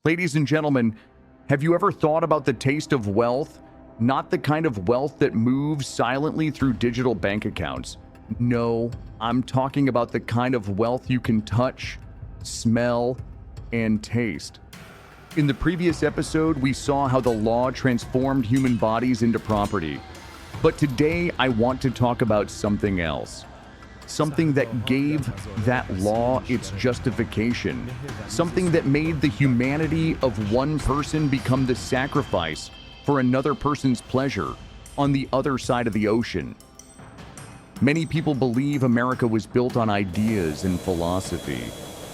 Ladies and gentlemen, have you ever thought about the taste of wealth? Not the kind of wealth that moves silently through digital bank accounts. No, I'm talking about the kind of wealth you can touch, smell, and taste. In the previous episode, we saw how the law transformed human bodies into property. But today, I want to talk about something else. Something that gave that law its justification. Something that made the humanity of one person become the sacrifice for another person's pleasure on the other side of the ocean. Many people believe America was built on ideas and philosophy,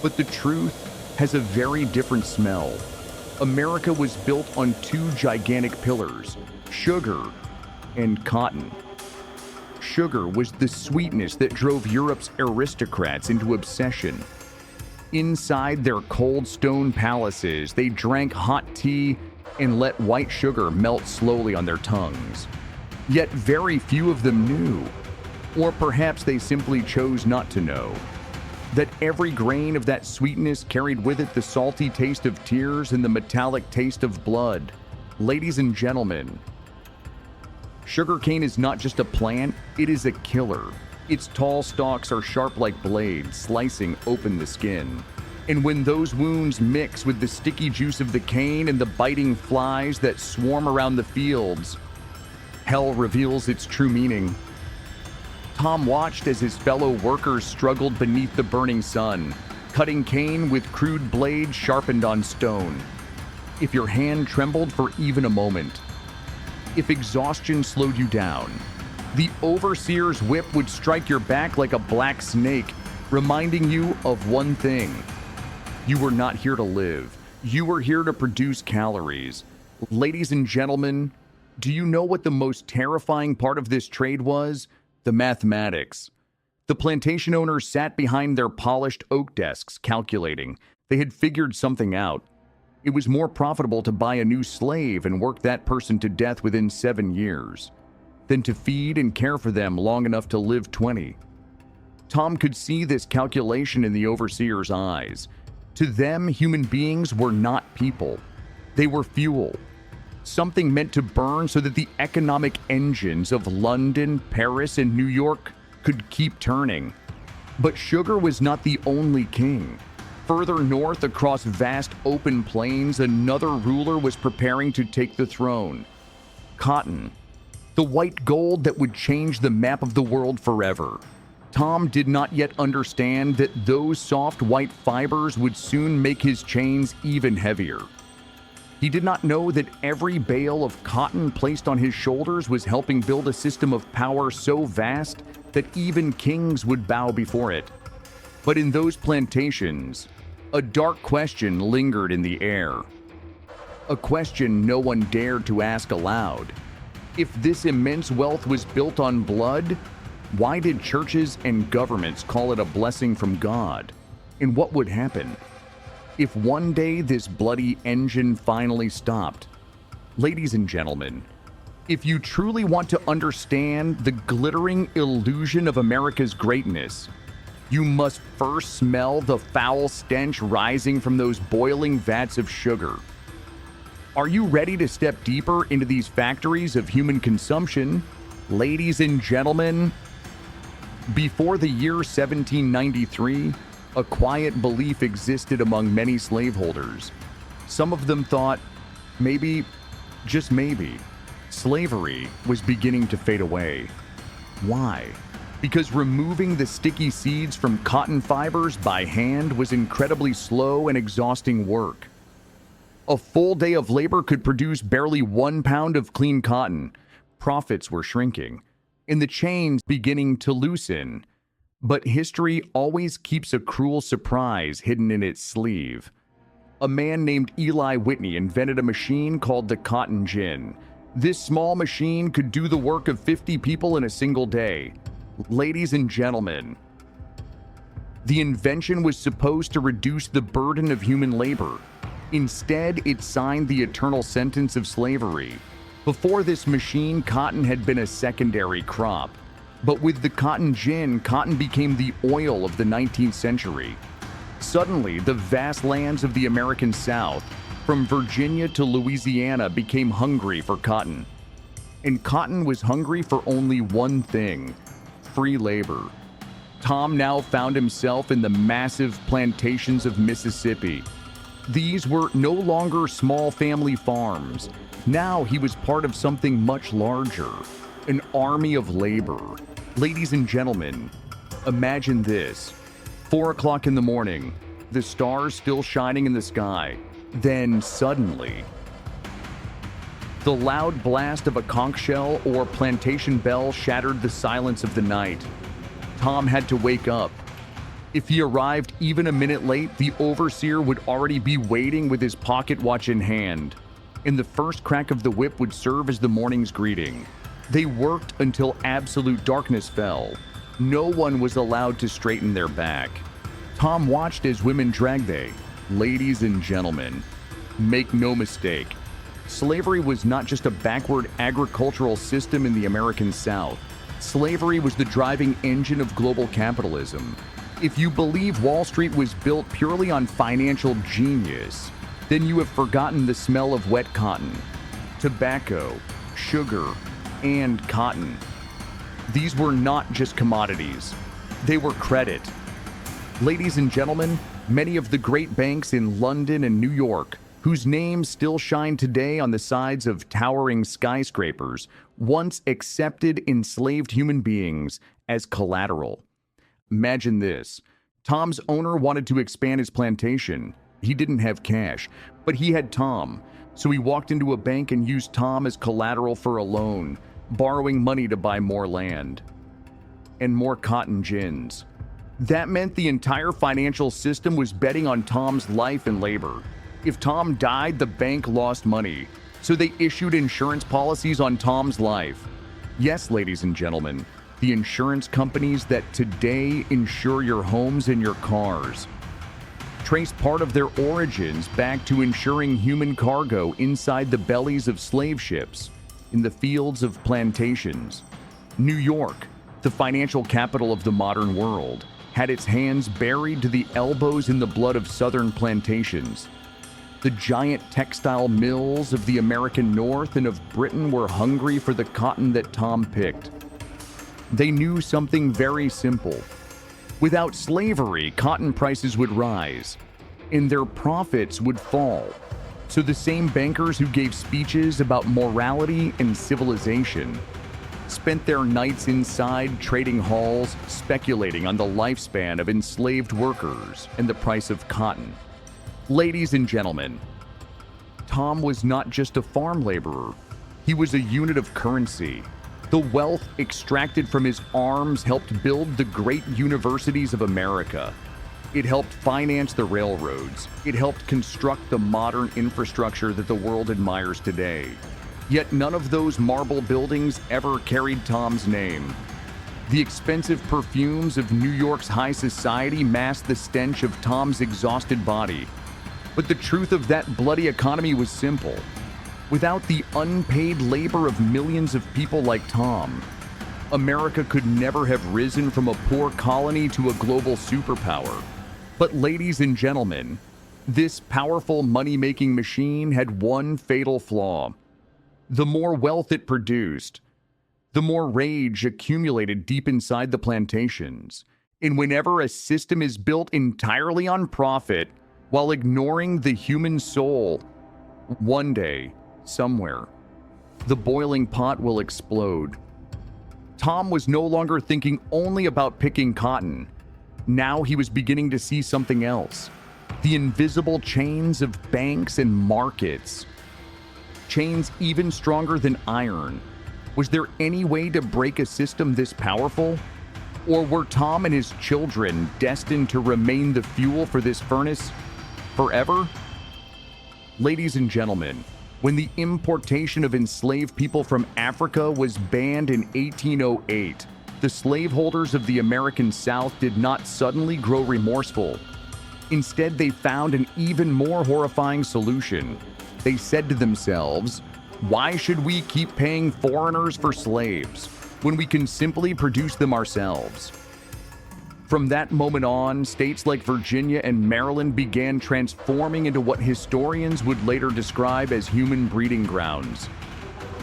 but the truth has a very different smell. America was built on two gigantic pillars, sugar and cotton. Sugar was the sweetness that drove Europe's aristocrats into obsession. Inside their cold stone palaces, they drank hot tea and let white sugar melt slowly on their tongues. Yet very few of them knew, or perhaps they simply chose not to know, that every grain of that sweetness carried with it the salty taste of tears and the metallic taste of blood. Ladies and gentlemen, sugarcane is not just a plant, it is a killer. Its tall stalks are sharp like blades, slicing open the skin. And when those wounds mix with the sticky juice of the cane and the biting flies that swarm around the fields, hell reveals its true meaning. Tom watched as his fellow workers struggled beneath the burning sun, cutting cane with crude blades sharpened on stone. If your hand trembled for even a moment, if exhaustion slowed you down, the overseer's whip would strike your back like a black snake, reminding you of one thing. You were not here to live. You were here to produce calories. Ladies and gentlemen, do you know what the most terrifying part of this trade was? The mathematics. The plantation owners sat behind their polished oak desks calculating. They had figured something out. It was more profitable to buy a new slave and work that person to death within 7 years than to feed and care for them long enough to live 20. Tom could see this calculation in the overseer's eyes. To them, human beings were not people. They were fuel. Something meant to burn so that the economic engines of London, Paris, and New York could keep turning. But sugar was not the only king. Further north, across vast open plains, another ruler was preparing to take the throne. Cotton. The white gold that would change the map of the world forever. Tom did not yet understand that those soft white fibers would soon make his chains even heavier. He did not know that every bale of cotton placed on his shoulders was helping build a system of power so vast that even kings would bow before it. But in those plantations, a dark question lingered in the air. A question no one dared to ask aloud. If this immense wealth was built on blood, why did churches and governments call it a blessing from God? And what would happen if one day this bloody engine finally stopped? Ladies and gentlemen, if you truly want to understand the glittering illusion of America's greatness, you must first smell the foul stench rising from those boiling vats of sugar. Are you ready to step deeper into these factories of human consumption? Ladies and gentlemen, before the year 1793, a quiet belief existed among many slaveholders. Some of them thought, maybe, just maybe, slavery was beginning to fade away. Why? Because removing the sticky seeds from cotton fibers by hand was incredibly slow and exhausting work. A full day of labor could produce barely 1 pound of clean cotton. Profits were shrinking, and the chains beginning to loosen. But history always keeps a cruel surprise hidden in its sleeve. A man named Eli Whitney invented a machine called the cotton gin. This small machine could do the work of 50 people in a single day. Ladies and gentlemen, the invention was supposed to reduce the burden of human labor. Instead, it signed the eternal sentence of slavery. Before this machine, cotton had been a secondary crop. But with the cotton gin, cotton became the oil of the 19th century. Suddenly, the vast lands of the American South, from Virginia to Louisiana became hungry for cotton. And cotton was hungry for only one thing: free labor. Tom now found himself in the massive plantations of Mississippi. These were no longer small family farms. Now he was part of something much larger, an army of labor. Ladies and gentlemen, imagine this. 4 o'clock in the morning, the stars still shining in the sky. Then suddenly, the loud blast of a conch shell or plantation bell shattered the silence of the night. Tom had to wake up. If he arrived even a minute late, the overseer would already be waiting with his pocket watch in hand, and the first crack of the whip would serve as the morning's greeting. They worked until absolute darkness fell. No one was allowed to straighten their back. Tom watched as women dragged they. Ladies and gentlemen, make no mistake, slavery was not just a backward agricultural system in the American South. Slavery was the driving engine of global capitalism. If you believe Wall Street was built purely on financial genius, then you have forgotten the smell of wet cotton, tobacco, sugar, and cotton. These were not just commodities. They were credit. Ladies and gentlemen, many of the great banks in London and New York, whose names still shine today on the sides of towering skyscrapers, once accepted enslaved human beings as collateral. Imagine this. Tom's owner wanted to expand his plantation. He didn't have cash, but he had Tom. So he walked into a bank and used Tom as collateral for a loan, borrowing money to buy more land and more cotton gins. That meant the entire financial system was betting on Tom's life and labor. If Tom died, the bank lost money. So they issued insurance policies on Tom's life. Yes, ladies and gentlemen, the insurance companies that today insure your homes and your cars trace part of their origins back to insuring human cargo inside the bellies of slave ships in the fields of plantations. New York, the financial capital of the modern world, had its hands buried to the elbows in the blood of southern plantations. The giant textile mills of the American North and of Britain were hungry for the cotton that Tom picked. They knew something very simple. Without slavery, cotton prices would rise, and their profits would fall. So the same bankers who gave speeches about morality and civilization spent their nights inside trading halls speculating on the lifespan of enslaved workers and the price of cotton. Ladies and gentlemen, Tom was not just a farm laborer. He was a unit of currency. The wealth extracted from his arms helped build the great universities of America. It helped finance the railroads. It helped construct the modern infrastructure that the world admires today. Yet none of those marble buildings ever carried Tom's name. The expensive perfumes of New York's high society masked the stench of Tom's exhausted body. But the truth of that bloody economy was simple. Without the unpaid labor of millions of people like Tom, America could never have risen from a poor colony to a global superpower. But ladies and gentlemen, this powerful money-making machine had one fatal flaw. The more wealth it produced, the more rage accumulated deep inside the plantations. And whenever a system is built entirely on profit, while ignoring the human soul, one day, somewhere, the boiling pot will explode. Tom was no longer thinking only about picking cotton. Now he was beginning to see something else. The invisible chains of banks and markets. Chains even stronger than iron. Was there any way to break a system this powerful? Or were Tom and his children destined to remain the fuel for this furnace forever? Ladies and gentlemen, when the importation of enslaved people from Africa was banned in 1808, the slaveholders of the American South did not suddenly grow remorseful. Instead, they found an even more horrifying solution. They said to themselves, "Why should we keep paying foreigners for slaves when we can simply produce them ourselves?" From that moment on, states like Virginia and Maryland began transforming into what historians would later describe as human breeding grounds.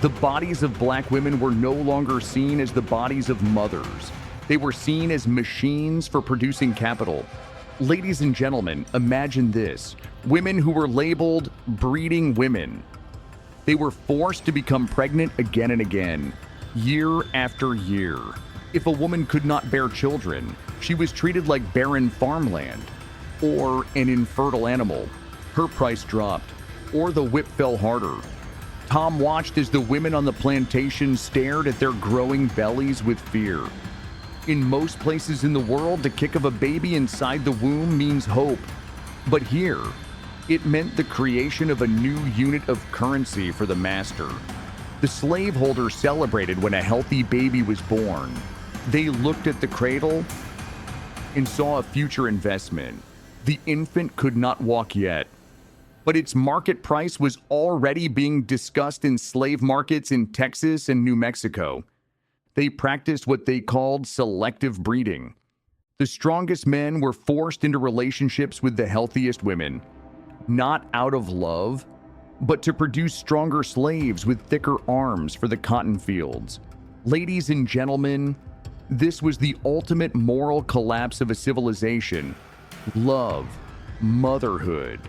The bodies of black women were no longer seen as the bodies of mothers. They were seen as machines for producing capital. Ladies and gentlemen, imagine this: women who were labeled breeding women. They were forced to become pregnant again and again, year after year. If a woman could not bear children, she was treated like barren farmland or an infertile animal. Her price dropped, or the whip fell harder. Tom watched as the women on the plantation stared at their growing bellies with fear. In most places in the world, the kick of a baby inside the womb means hope. But here, it meant the creation of a new unit of currency for the master. The slaveholders celebrated when a healthy baby was born. They looked at the cradle and saw a future investment. The infant could not walk yet, but its market price was already being discussed in slave markets in Texas and New Mexico. They practiced what they called selective breeding. The strongest men were forced into relationships with the healthiest women, not out of love, but to produce stronger slaves with thicker arms for the cotton fields. Ladies and gentlemen, this was the ultimate moral collapse of a civilization. Love, motherhood,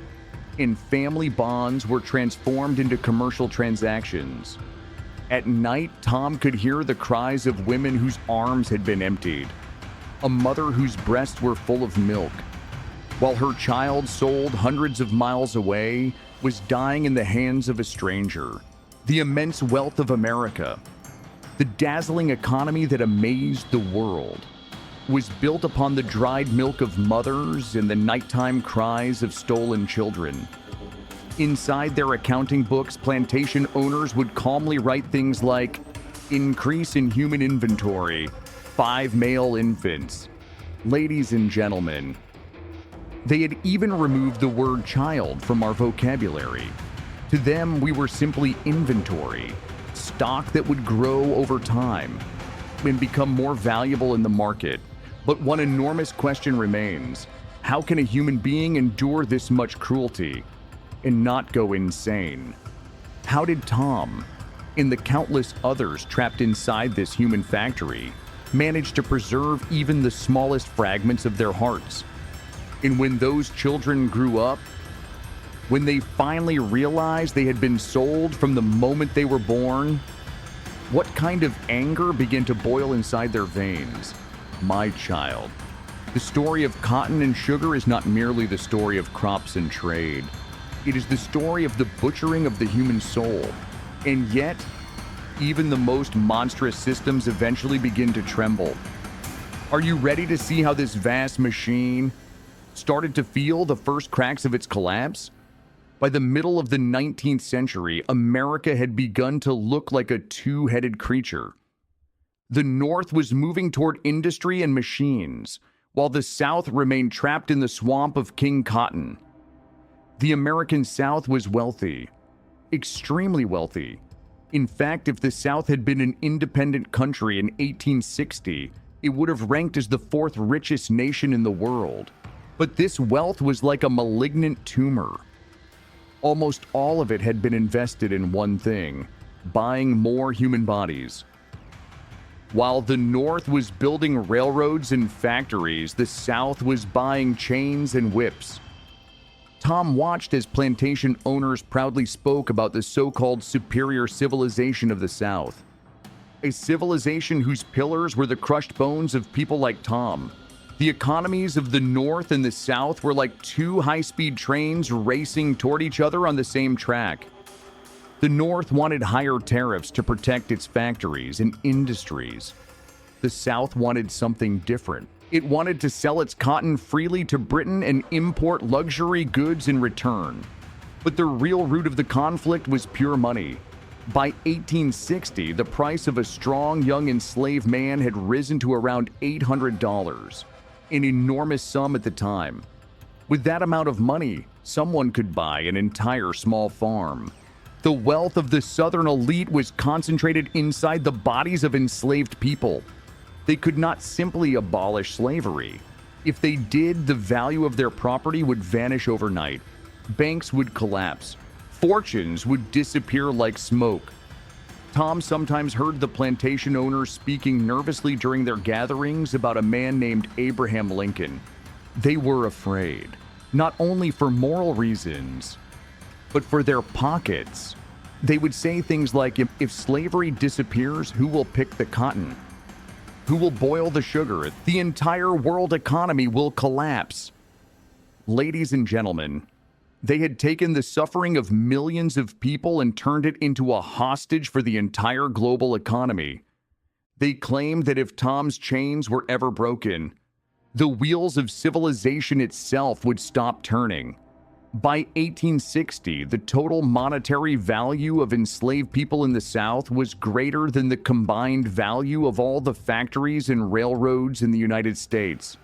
and family bonds were transformed into commercial transactions. At night, Tom could hear the cries of women whose arms had been emptied, a mother whose breasts were full of milk, while her child, sold hundreds of miles away, was dying in the hands of a stranger. The immense wealth of America, the dazzling economy that amazed the world, was built upon the dried milk of mothers and the nighttime cries of stolen children. Inside their accounting books, plantation owners would calmly write things like, "Increase in human inventory, 5 male infants." Ladies and gentlemen, they had even removed the word child from our vocabulary. To them, we were simply inventory, stock that would grow over time and become more valuable in the market. But one enormous question remains: how can a human being endure this much cruelty and not go insane? How did Tom and the countless others trapped inside this human factory manage to preserve even the smallest fragments of their hearts? And when those children grew up, when they finally realized they had been sold from the moment they were born, what kind of anger began to boil inside their veins? My child, the story of cotton and sugar is not merely the story of crops and trade. It is the story of the butchering of the human soul. And yet, even the most monstrous systems eventually begin to tremble. Are you ready to see how this vast machine started to feel the first cracks of its collapse? By the middle of the 19th century, America had begun to look like a two-headed creature. The North was moving toward industry and machines, while the South remained trapped in the swamp of King Cotton. The American South was wealthy, extremely wealthy. In fact, if the South had been an independent country in 1860, it would have ranked as the 4th richest nation in the world. But this wealth was like a malignant tumor. Almost all of it had been invested in one thing: buying more human bodies. While the North was building railroads and factories, the South was buying chains and whips. Tom watched as plantation owners proudly spoke about the so-called superior civilization of the South, a civilization whose pillars were the crushed bones of people like Tom. The economies of the North and the South were like two high-speed trains racing toward each other on the same track. The North wanted higher tariffs to protect its factories and industries. The South wanted something different. It wanted to sell its cotton freely to Britain and import luxury goods in return. But the real root of the conflict was pure money. By 1860, the price of a strong young enslaved man had risen to around $800, an enormous sum at the time. With that amount of money, someone could buy an entire small farm. The wealth of the Southern elite was concentrated inside the bodies of enslaved people. They could not simply abolish slavery. If they did, the value of their property would vanish overnight. Banks would collapse. Fortunes would disappear like smoke. Tom sometimes heard the plantation owners speaking nervously during their gatherings about a man named Abraham Lincoln. They were afraid, not only for moral reasons, but for their pockets. They would say things like, if slavery disappears, who will pick the cotton? Who will boil the sugar? The entire world economy will collapse. Ladies and gentlemen, they had taken the suffering of millions of people and turned it into a hostage for the entire global economy. They claimed that if Tom's chains were ever broken, the wheels of civilization itself would stop turning. By 1860, the total monetary value of enslaved people in the South was greater than the combined value of all the factories and railroads in the United States.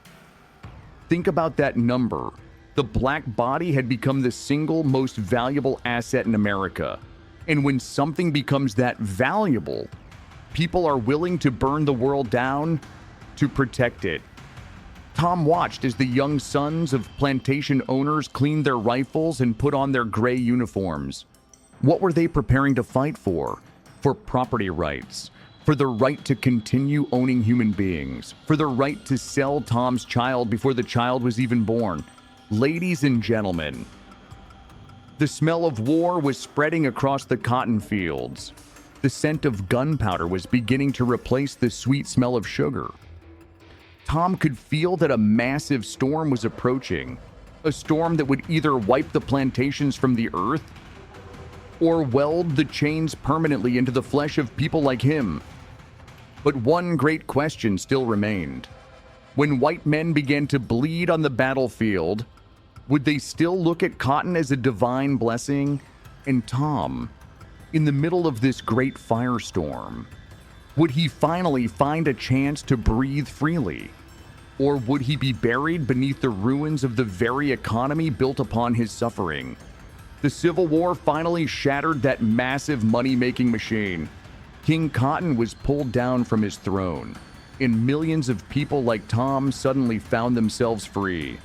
Think about that number. The black body had become the single most valuable asset in America. And when something becomes that valuable, people are willing to burn the world down to protect it. Tom watched as the young sons of plantation owners cleaned their rifles and put on their gray uniforms. What were they preparing to fight for? For property rights, for the right to continue owning human beings, for the right to sell Tom's child before the child was even born. Ladies and gentlemen, the smell of war was spreading across the cotton fields. The scent of gunpowder was beginning to replace the sweet smell of sugar. Tom could feel that a massive storm was approaching, a storm that would either wipe the plantations from the earth or weld the chains permanently into the flesh of people like him. But one great question still remained. When white men began to bleed on the battlefield, would they still look at cotton as a divine blessing? And Tom, in the middle of this great firestorm, would he finally find a chance to breathe freely? Or would he be buried beneath the ruins of the very economy built upon his suffering? The Civil War finally shattered that massive money-making machine. King Cotton was pulled down from his throne, and millions of people like Tom suddenly found themselves free.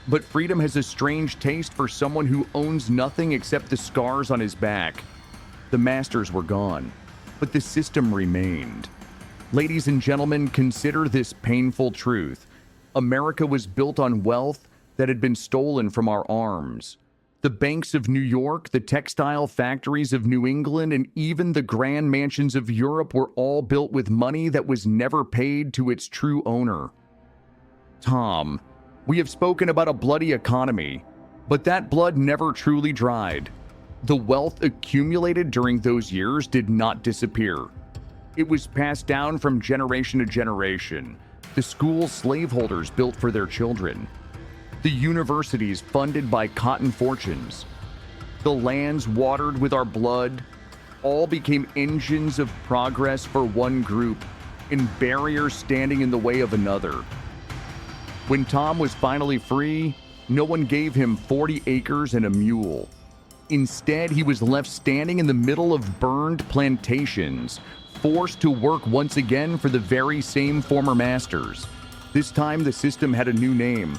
But freedom has a strange taste for someone who owns nothing except the scars on his back. The masters were gone, but the system remained. Ladies and gentlemen, consider this painful truth. America was built on wealth that had been stolen from our arms. The banks of New York, the textile factories of New England, and even the grand mansions of Europe were all built with money that was never paid to its true owner. Tom, we have spoken about a bloody economy, but that blood never truly dried. The wealth accumulated during those years did not disappear. It was passed down from generation to generation. The schools slaveholders built for their children. The universities funded by cotton fortunes. The lands watered with our blood all became engines of progress for one group and barriers standing in the way of another. When Tom was finally free, no one gave him 40 acres and a mule. Instead, he was left standing in the middle of burned plantations, forced to work once again for the very same former masters. This time, the system had a new name: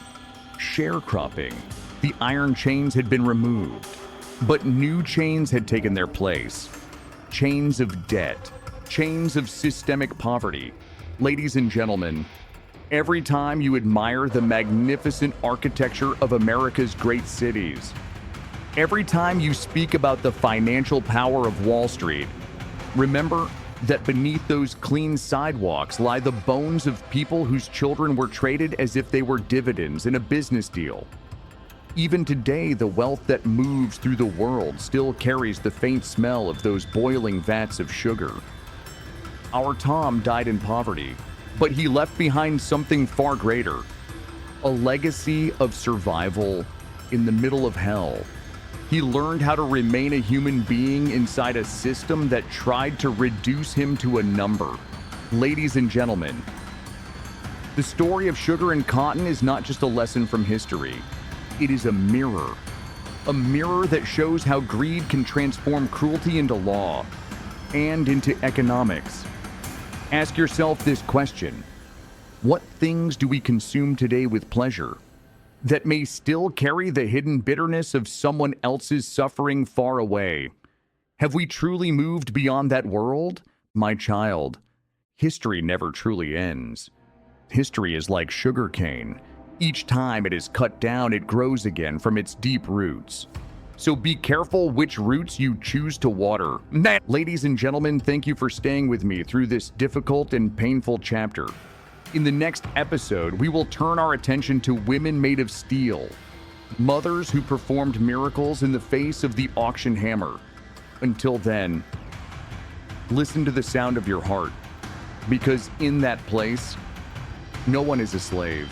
sharecropping. The iron chains had been removed, but new chains had taken their place. Chains of debt, chains of systemic poverty. Ladies and gentlemen, every time you admire the magnificent architecture of America's great cities, every time you speak about the financial power of Wall Street, remember that beneath those clean sidewalks lie the bones of people whose children were traded as if they were dividends in a business deal. Even today, the wealth that moves through the world still carries the faint smell of those boiling vats of sugar. Our Tom died in poverty, but he left behind something far greater: a legacy of survival in the middle of hell. He learned how to remain a human being inside a system that tried to reduce him to a number. Ladies and gentlemen, the story of sugar and cotton is not just a lesson from history. It is a mirror that shows how greed can transform cruelty into law and into economics. Ask yourself this question: what things do we consume today with pleasure that may still carry the hidden bitterness of someone else's suffering far away? Have we truly moved beyond that world? My child, history never truly ends. History is like sugarcane. Each time it is cut down, it grows again from its deep roots. So be careful which roots you choose to water. Ladies and gentlemen, thank you for staying with me through this difficult and painful chapter. In the next episode, we will turn our attention to women made of steel, mothers who performed miracles in the face of the auction hammer. Until then, listen to the sound of your heart, because in that place, no one is a slave.